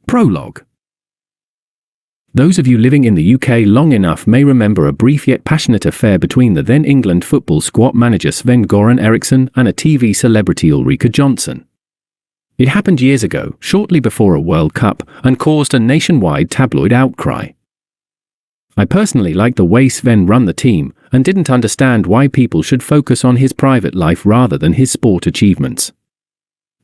Prologue. Those of you living in the UK long enough may remember a brief yet passionate affair between the then England football squad manager Sven Eriksson and a TV celebrity Ulrika Jonsson. It happened years ago, shortly before a World Cup, and caused a nationwide tabloid outcry. I personally liked the way Sven ran the team, and didn't understand why people should focus on his private life rather than his sport achievements.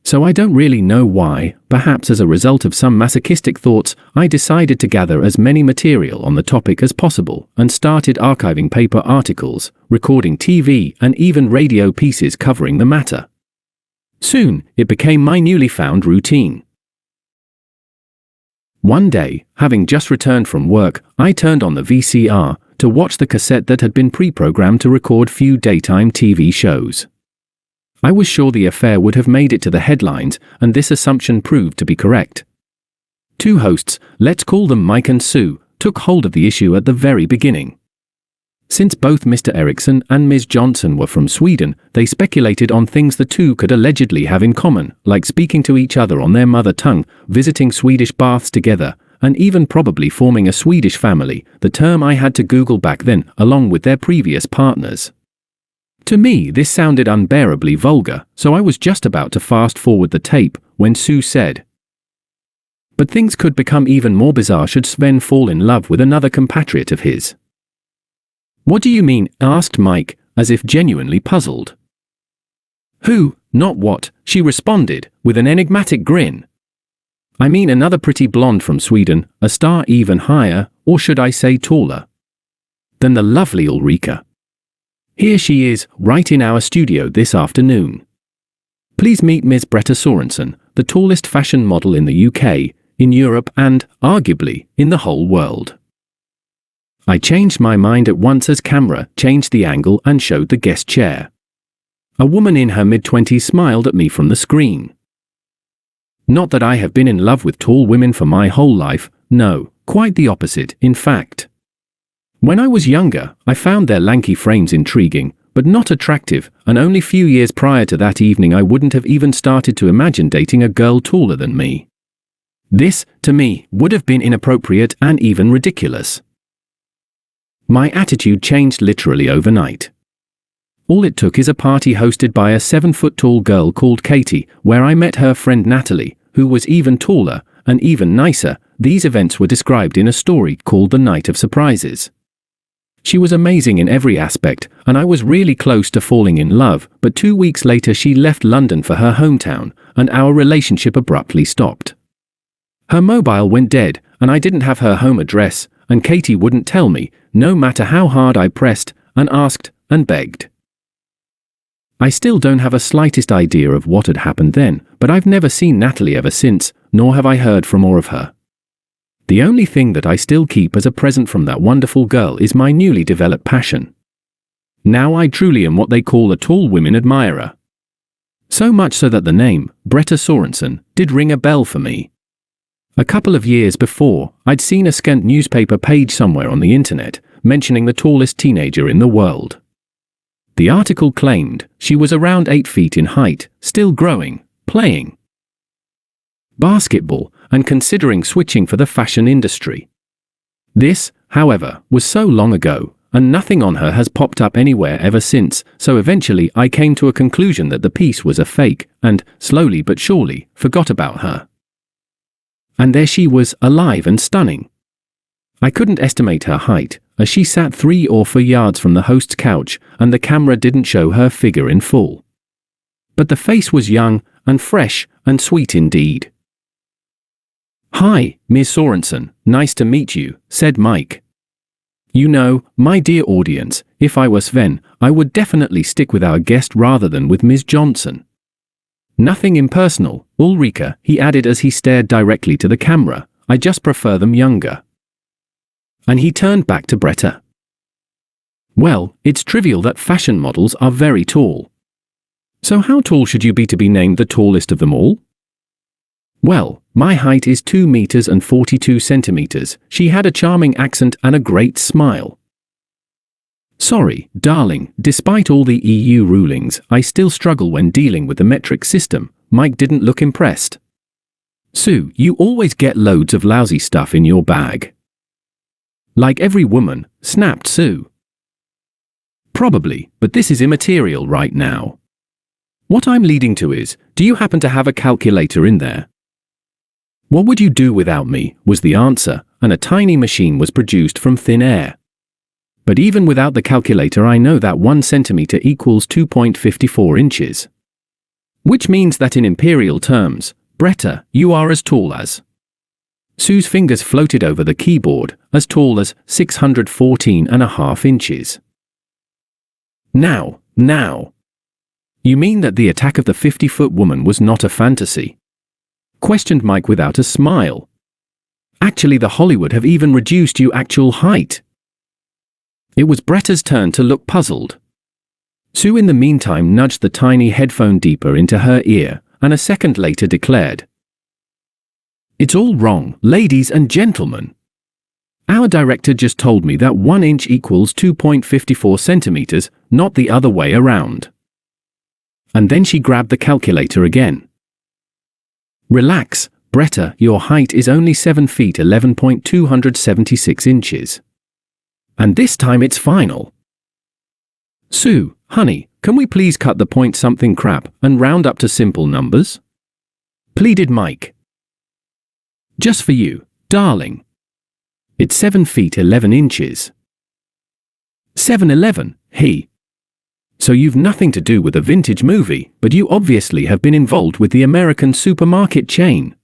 So I don't really know why. Perhaps as a result of some masochistic thoughts, I decided to gather as many material on the topic as possible and started archiving paper articles, recording TV and even radio pieces covering the matter. Soon, it became my newly found routine. One day, having just returned from work, I turned on the VCR to watch the cassette that had been pre-programmed to record few daytime TV shows. I was sure the affair would have made it to the headlines, and this assumption proved to be correct. Two hosts, let's call them Mike and Sue, took hold of the issue at the very beginning. Since both Mr. Eriksson and Ms. Jonsson were from Sweden, they speculated on things the two could allegedly have in common, like speaking to each other on their mother tongue, visiting Swedish baths together, and even probably forming a Swedish family, the term I had to Google back then, along with their previous partners. To me, this sounded unbearably vulgar, so I was just about to fast forward the tape when Sue said, "But things could become even more bizarre should Sven fall in love with another compatriot of his." "What do you mean?" asked Mike, as if genuinely puzzled. "Who, not what," she responded, with an enigmatic grin. "I mean another pretty blonde from Sweden, a star even higher, or should I say taller, than the lovely Ulrika. Here she is, right in our studio this afternoon. Please meet Ms. Brita Sorensen, the tallest fashion model in the UK, in Europe and, arguably, in the whole world." I changed my mind at once as camera changed the angle and showed the guest chair. A woman in her mid-20s smiled at me from the screen. Not that I have been in love with tall women for my whole life, no, quite the opposite, in fact. When I was younger, I found their lanky frames intriguing, but not attractive, and only few years prior to that evening I wouldn't have even started to imagine dating a girl taller than me. This, to me, would have been inappropriate and even ridiculous. My attitude changed literally overnight. All it took is a party hosted by a 7-foot-tall girl called Katie, where I met her friend Natalie, who was even taller, and even nicer. These events were described in a story called The Night of Surprises. She was amazing in every aspect, and I was really close to falling in love, but 2 weeks later she left London for her hometown, and our relationship abruptly stopped. Her mobile went dead, and I didn't have her home address, and Katie wouldn't tell me, no matter how hard I pressed, and asked, and begged. I still don't have a slightest idea of what had happened then, but I've never seen Natalie ever since, nor have I heard from more of her. The only thing that I still keep as a present from that wonderful girl is my newly developed passion. Now I truly am what they call a tall women admirer. So much so that the name, Brita Sorensen, did ring a bell for me. A couple of years before, I'd seen a scant newspaper page somewhere on the internet, mentioning the tallest teenager in the world. The article claimed she was around 8 feet in height, still growing, playing basketball, and considering switching for the fashion industry. This, however, was so long ago, and nothing on her has popped up anywhere ever since, so eventually I came to a conclusion that the piece was a fake, and, slowly but surely, forgot about her. And there she was, alive and stunning. I couldn't estimate her height, as she sat 3 or 4 yards from the host's couch, and the camera didn't show her figure in full. But the face was young, and fresh, and sweet indeed. "Hi, Ms. Sorensen, nice to meet you," said Mike. "You know, my dear audience, if I were Sven, I would definitely stick with our guest rather than with Ms. Jonsson. Nothing impersonal, Ulrika," he added as he stared directly to the camera, "I just prefer them younger." And he turned back to Brita. "Well, it's trivial that fashion models are very tall. So how tall should you be to be named the tallest of them all?" "Well, my height is 2 meters and 42 centimeters, she had a charming accent and a great smile. "Sorry, darling, despite all the EU rulings, I still struggle when dealing with the metric system." Mike didn't look impressed. Sue, you always get loads of lousy stuff in your bag. Like every woman, snapped Sue. Probably, but this is immaterial right now. What I'm leading to is, do you happen to have a calculator in there? What would you do without me, was the answer, and a tiny machine was produced from thin air. But even without the calculator, I know that 1 centimeter equals 2.54 inches. Which means that in imperial terms, Bretta, you are as tall as. Sue's fingers floated over the keyboard, as tall as 614.5 inches. Now. You mean that the attack of the 50-foot woman was not a fantasy? Questioned Mike without a smile. Actually, the Hollywood have even reduced your actual height. It was Bretta's turn to look puzzled. Sue in the meantime nudged the tiny headphone deeper into her ear, and a second later declared, "It's all wrong, ladies and gentlemen. Our director just told me that 1 inch equals 2.54 centimeters, not the other way around." And then she grabbed the calculator again. "Relax, Bretta, your height is only 7 feet 11.276 inches. And this time it's final. Sue, honey, can we please cut the point something crap and round up to simple numbers?" pleaded Mike. "Just for you, darling. It's 7 feet 11 inches. 7'11", he. So you've nothing to do with a vintage movie, but you obviously have been involved with the American supermarket chain."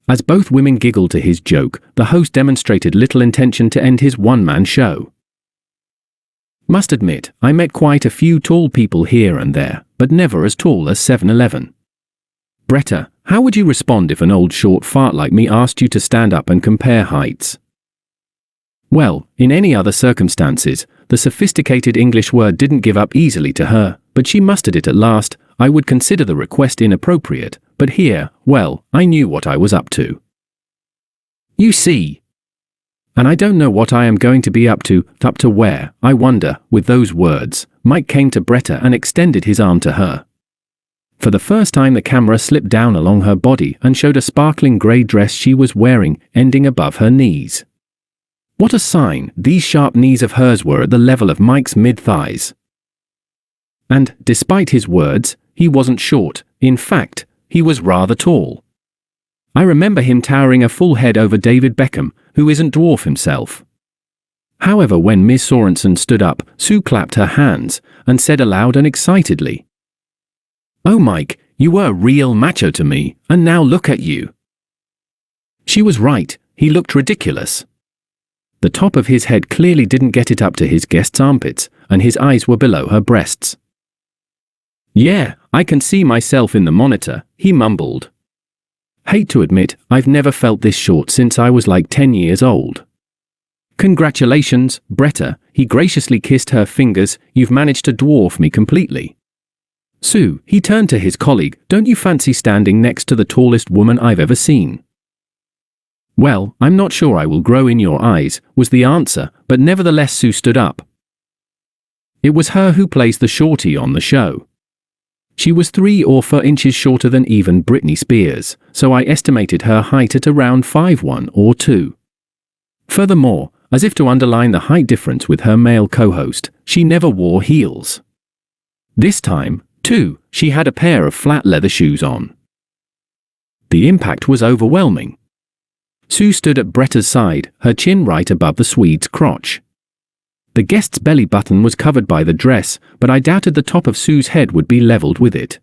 As both women giggled to his joke, the host demonstrated little intention to end his one-man show. "Must admit, I met quite a few tall people here and there, but never as tall as 7'11". Bretta, how would you respond if an old short fart like me asked you to stand up and compare heights? Well, in any other circumstances, the sophisticated English word didn't give up easily to her, but she mustered it at last. "I would consider the request inappropriate, but here, well, I knew what I was up to. You see. And I don't know what I am going to be up to where, I wonder." With those words, Mike came to Bretta and extended his arm to her. For the first time the camera slipped down along her body and showed a sparkling grey dress she was wearing, ending above her knees. What a sign these sharp knees of hers were at the level of Mike's mid-thighs. And, despite his words, he wasn't short. In fact, he was rather tall. I remember him towering a full head over David Beckham, who isn't dwarf himself. However, when Ms. Sorensen stood up, Sue clapped her hands and said aloud and excitedly, "Oh Mike, you were a real macho to me, and now look at you." She was right, he looked ridiculous. The top of his head clearly didn't get it up to his guest's armpits, and his eyes were below her breasts. "Yeah, I can see myself in the monitor," he mumbled. "Hate to admit, I've never felt this short since I was like 10 years old." "Congratulations, Bretta," he graciously kissed her fingers, "you've managed to dwarf me completely." "Sue," he turned to his colleague, "don't you fancy standing next to the tallest woman I've ever seen?" "Well, I'm not sure I will grow in your eyes," was the answer, but nevertheless Sue stood up. It was her who placed the shorty on the show. She was 3 or 4 inches shorter than even Britney Spears, so I estimated her height at around 5'1" or 2. Furthermore, as if to underline the height difference with her male co-host, she never wore heels. This time, too, she had a pair of flat leather shoes on. The impact was overwhelming. Sue stood at Bretta's side, her chin right above the Swede's crotch. The guest's belly button was covered by the dress, but I doubted the top of Sue's head would be leveled with it.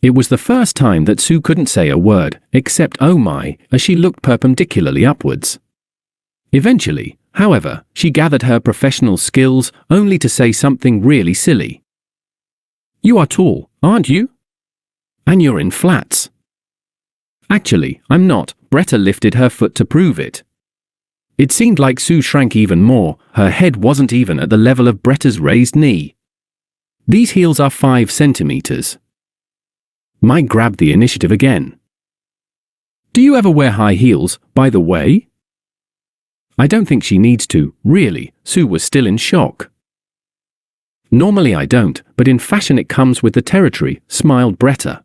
It was the first time that Sue couldn't say a word, except "oh my," as she looked perpendicularly upwards. Eventually, however, she gathered her professional skills, only to say something really silly. "You are tall, aren't you? And you're in flats." "Actually, I'm not." Bretta lifted her foot to prove it. It seemed like Sue shrank even more, her head wasn't even at the level of Bretta's raised knee. "These heels are 5 centimeters. Mike grabbed the initiative again. "Do you ever wear high heels, by the way?" "I don't think she needs to, really." Sue was still in shock. "Normally I don't, but in fashion it comes with the territory," smiled Bretta.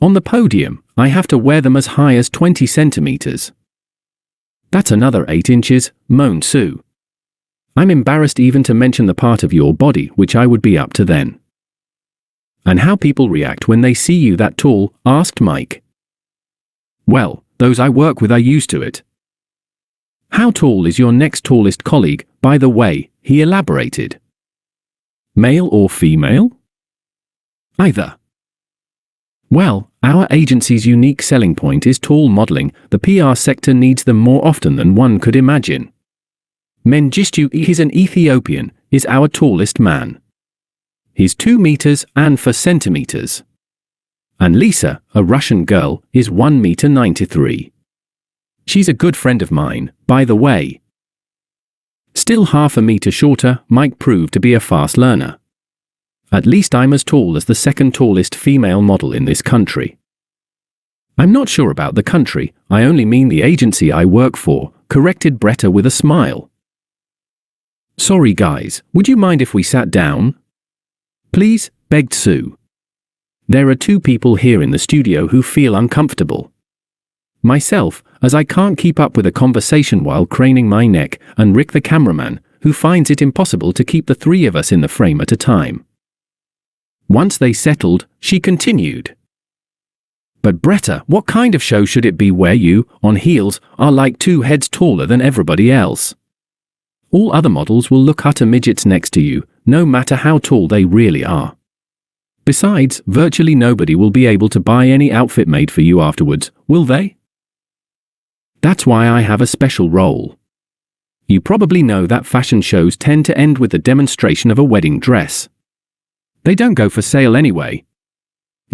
On the podium, I have to wear them as high as 20 centimeters. That's another 8 inches, moaned Sue. I'm embarrassed even to mention the part of your body which I would be up to then. And how people react when they see you that tall, asked Mike. Well, those I work with are used to it. How tall is your next tallest colleague, by the way? He elaborated. Male or female? Either. Well, our agency's unique selling point is tall modeling. The PR sector needs them more often than one could imagine. Mengistu, he's an Ethiopian, is our tallest man. He's 2 meters and 4 centimeters. And Lisa, a Russian girl, is 1 meter 93. She's a good friend of mine, by the way. Still half a meter shorter, Mike proved to be a fast learner. At least I'm as tall as the second tallest female model in this country. I'm not sure about the country, I only mean the agency I work for, corrected Bretta with a smile. Sorry guys, would you mind if we sat down? Please, begged Sue. There are 2 people here in the studio who feel uncomfortable. Myself, as I can't keep up with a conversation while craning my neck, and Rick the cameraman, who finds it impossible to keep the 3 of us in the frame at a time. Once they settled, she continued. But Bretta, what kind of show should it be where you, on heels, are like 2 heads taller than everybody else? All other models will look utter midgets next to you, no matter how tall they really are. Besides, virtually nobody will be able to buy any outfit made for you afterwards, will they? That's why I have a special role. You probably know that fashion shows tend to end with the demonstration of a wedding dress. They don't go for sale anyway.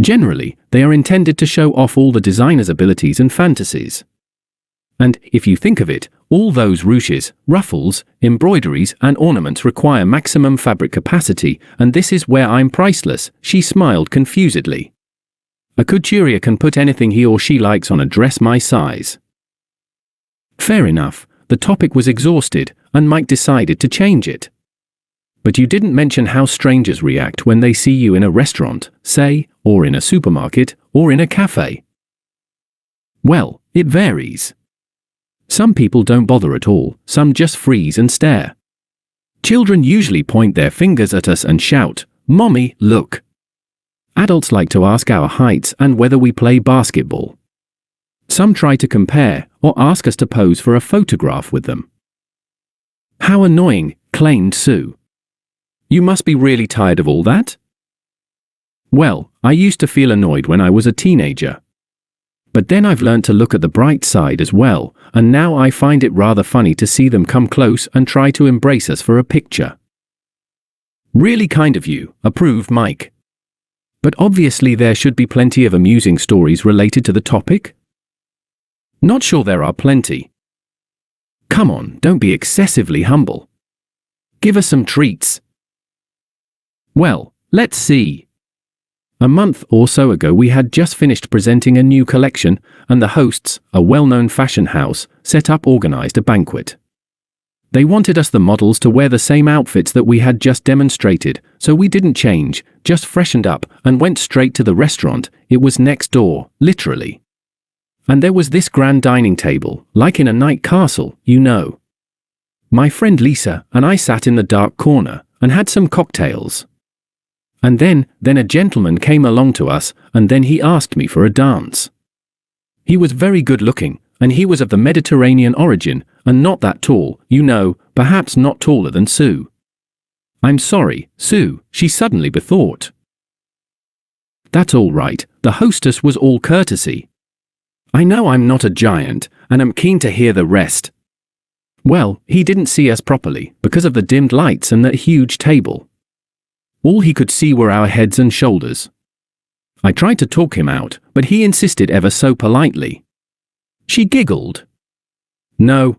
Generally, they are intended to show off all the designer's abilities and fantasies. And, if you think of it, all those ruches, ruffles, embroideries and ornaments require maximum fabric capacity, and this is where I'm priceless, she smiled confusedly. A couturier can put anything he or she likes on a dress my size. Fair enough, the topic was exhausted, and Mike decided to change it. But you didn't mention how strangers react when they see you in a restaurant, say, or in a supermarket, or in a cafe. Well, it varies. Some people don't bother at all, some just freeze and stare. Children usually point their fingers at us and shout, "Mommy, look." Adults like to ask our heights and whether we play basketball. Some try to compare, or ask us to pose for a photograph with them. How annoying, claimed Sue. You must be really tired of all that? Well, I used to feel annoyed when I was a teenager. But then I've learned to look at the bright side as well, and now I find it rather funny to see them come close and try to embrace us for a picture. Really kind of you, approved Mike. But obviously there should be plenty of amusing stories related to the topic? Not sure there are plenty. Come on, don't be excessively humble. Give us some treats. Well, let's see. A month or so ago we had just finished presenting a new collection, and the hosts, a well-known fashion house, set up organized a banquet. They wanted us the models to wear the same outfits that we had just demonstrated, so we didn't change, just freshened up, and went straight to the restaurant. It was next door, literally. And there was this grand dining table, like in a night castle, you know. My friend Lisa and I sat in the dark corner, and had some cocktails. And then a gentleman came along to us, and then he asked me for a dance. He was very good looking, and he was of the Mediterranean origin, and not that tall, you know, perhaps not taller than Sue. I'm sorry, Sue, she suddenly bethought. That's all right, the hostess was all courtesy. I know I'm not a giant, and am keen to hear the rest. Well, he didn't see us properly, because of the dimmed lights and that huge table. All he could see were our heads and shoulders. I tried to talk him out, but he insisted ever so politely. She giggled. No,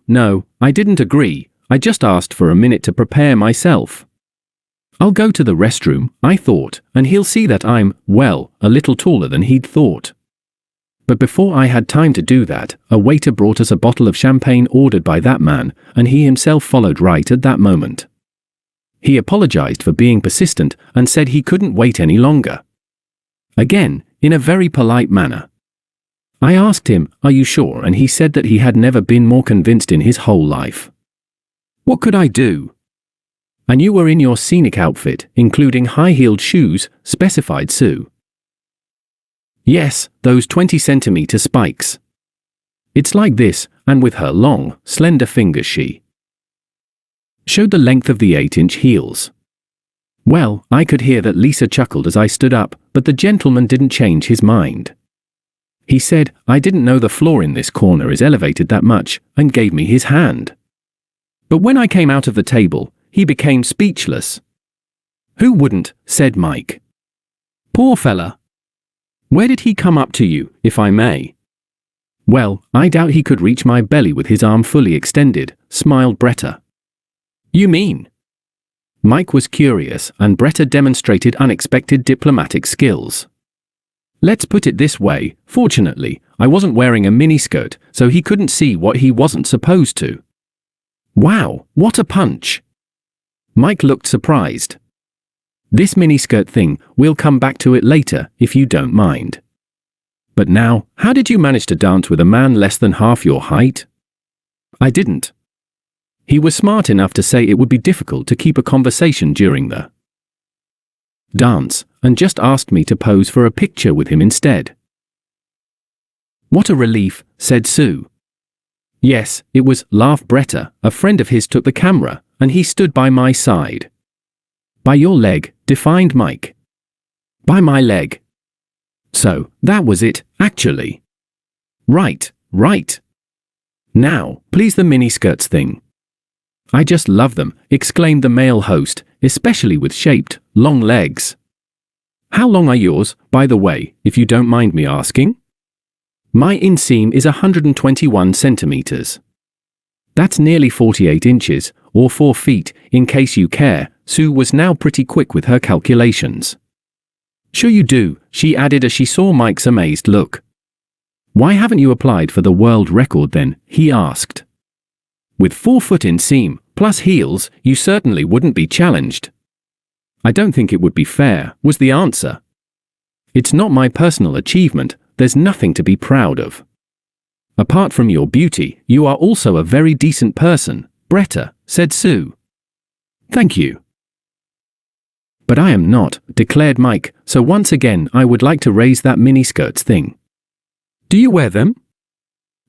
I didn't agree, I just asked for a minute to prepare myself. I'll go to the restroom, I thought, and he'll see that I'm, well, a little taller than he'd thought. But before I had time to do that, a waiter brought us a bottle of champagne ordered by that man, and he himself followed right at that moment. He apologized for being persistent and said he couldn't wait any longer. Again, in a very polite manner. I asked him, "Are you sure?" and he said that he had never been more convinced in his whole life. What could I do? And you were in your scenic outfit, including high-heeled shoes, specified Sue. Yes, those 20-centimeter spikes. It's like this, and with her long, slender fingers she showed the length of the 8-inch heels. Well, I could hear that Lisa chuckled as I stood up, but the gentleman didn't change his mind. He said, "I didn't know the floor in this corner is elevated that much," and gave me his hand. But when I came out of the table, he became speechless. "Who wouldn't?" said Mike. "Poor fella. Where did he come up to you, if I may?" "Well, I doubt he could reach my belly with his arm fully extended," smiled Bretta. "You mean?" Mike was curious, and Bretta demonstrated unexpected diplomatic skills. "Let's put it this way, fortunately, I wasn't wearing a miniskirt, so he couldn't see what he wasn't supposed to." "Wow, what a punch!" Mike looked surprised. "This miniskirt thing, we'll come back to it later, if you don't mind. But now, how did you manage to dance with a man less than half your height?" "I didn't. He was smart enough to say it would be difficult to keep a conversation during the dance, and just asked me to pose for a picture with him instead." "What a relief," said Sue. "Yes, it was," laughed Bretta. "A friend of his took the camera, and he stood by my side." "By your leg," defined Mike. "By my leg. So, that was it, actually." Right. "Now, please the miniskirts thing." "I just love them," exclaimed the male host, "especially with shaped, long legs." "How long are yours, by the way, if you don't mind me asking?" "My inseam is 121 centimeters. That's nearly 48 inches, or 4 feet, in case you care." Sue was now pretty quick with her calculations. "Sure you do," she added as she saw Mike's amazed look. "Why haven't you applied for the world record then?" he asked. "With 4 foot inseam, plus heels, you certainly wouldn't be challenged." "I don't think it would be fair," was the answer. "It's not my personal achievement, there's nothing to be proud of. Apart from your beauty, you are also a very decent person," Bretta said Sue. "Thank you." "But I am not," declared Mike, "so once again I would like to raise that miniskirts thing. Do you wear them?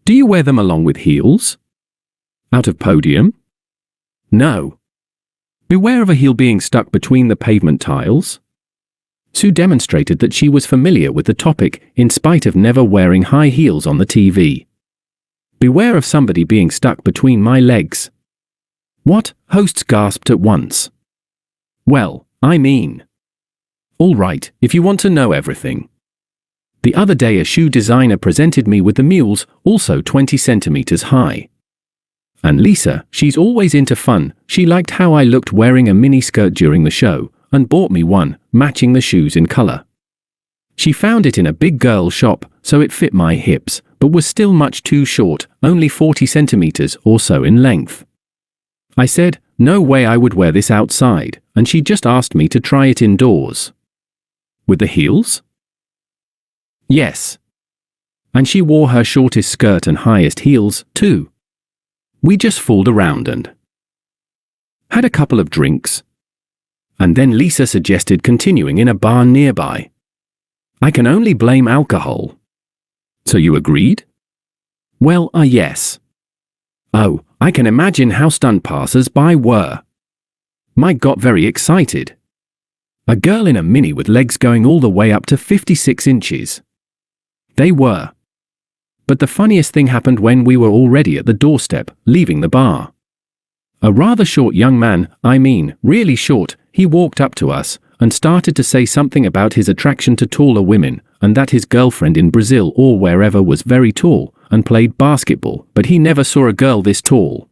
Do you wear them along with heels? Out of podium? No. Beware of a heel being stuck between the pavement tiles." Sue demonstrated that she was familiar with the topic, in spite of never wearing high heels on the TV. "Beware of somebody being stuck between my legs." "What?" hosts gasped at once. "Well, I mean." "All right, if you want to know everything. The other day a shoe designer presented me with the mules, also 20 centimeters high. And Lisa, she's always into fun, she liked how I looked wearing a miniskirt during the show, and bought me one, matching the shoes in color. She found it in a big girl shop, so it fit my hips, but was still much too short, only 40 centimeters or so in length. I said, no way I would wear this outside, and she just asked me to try it indoors." "With the heels?" "Yes. And she wore her shortest skirt and highest heels, too. We just fooled around and had a couple of drinks. And then Lisa suggested continuing in a bar nearby. I can only blame alcohol." "So you agreed?" "Well, yes." "Oh, I can imagine how stunned passers-by were." Mike got very excited. "A girl in a mini with legs going all the way up to 56 inches. They were. But the funniest thing happened when we were already at the doorstep, leaving the bar. A rather short young man, I mean, really short, he walked up to us, and started to say something about his attraction to taller women, and that his girlfriend in Brazil or wherever was very tall, and played basketball, but he never saw a girl this tall.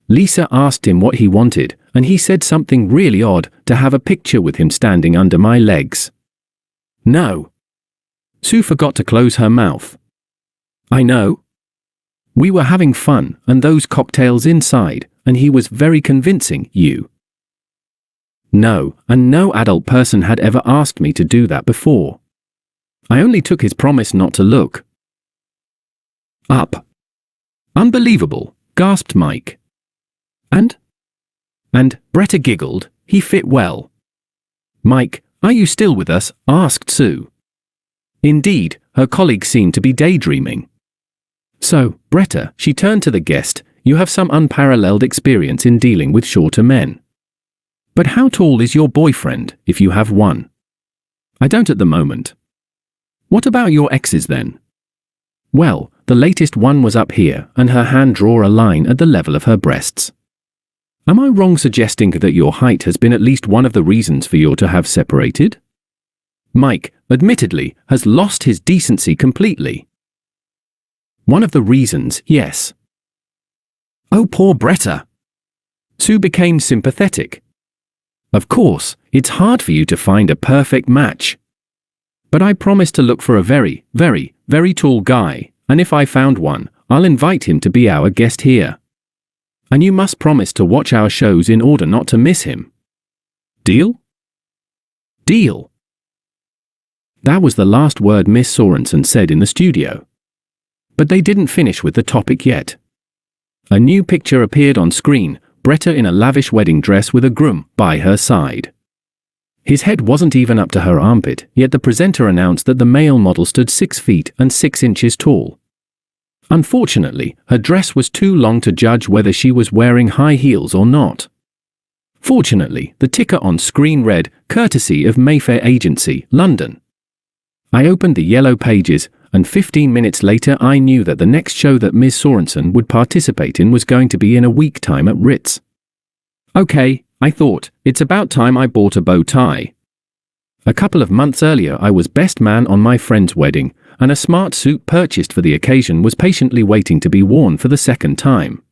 Lisa asked him what he wanted, and he said something really odd, to have a picture with him standing under my legs. No. Sue forgot to close her mouth. I know. We were having fun, and those cocktails inside, and he was very convincing, you. No, and no adult person had ever asked me to do that before. I only took his promise not to look. Up. Unbelievable, gasped Mike. And Bretta giggled, he fit well. Mike, are you still with us? Asked Sue. Indeed, her colleague seemed to be daydreaming. So, Bretta, she turned to the guest, you have some unparalleled experience in dealing with shorter men. But how tall is your boyfriend, if you have one? I don't at the moment. What about your exes then? Well, the latest one was up here, and her hand draw a line at the level of her breasts. Am I wrong suggesting that your height has been at least one of the reasons for you to have separated? Mike, admittedly, has lost his decency completely. One of the reasons, yes. Oh, poor Bretta. Sue became sympathetic. Of course, it's hard for you to find a perfect match. But I promise to look for a very, very, very tall guy, and if I found one, I'll invite him to be our guest here. And you must promise to watch our shows in order not to miss him. Deal? Deal. That was the last word Miss Sorensen said in the studio. But they didn't finish with the topic yet. A new picture appeared on screen, Bretta in a lavish wedding dress with a groom by her side. His head wasn't even up to her armpit, yet the presenter announced that the male model stood 6 feet and 6 inches tall. Unfortunately, her dress was too long to judge whether she was wearing high heels or not. Fortunately, the ticker on screen read, courtesy of Mayfair Agency, London. I opened the yellow pages, and 15 minutes later I knew that the next show that Ms. Sorensen would participate in was going to be in a week's time at Ritz. Okay, I thought, it's about time I bought a bow tie. A couple of months earlier I was best man on my friend's wedding, and a smart suit purchased for the occasion was patiently waiting to be worn for the second time.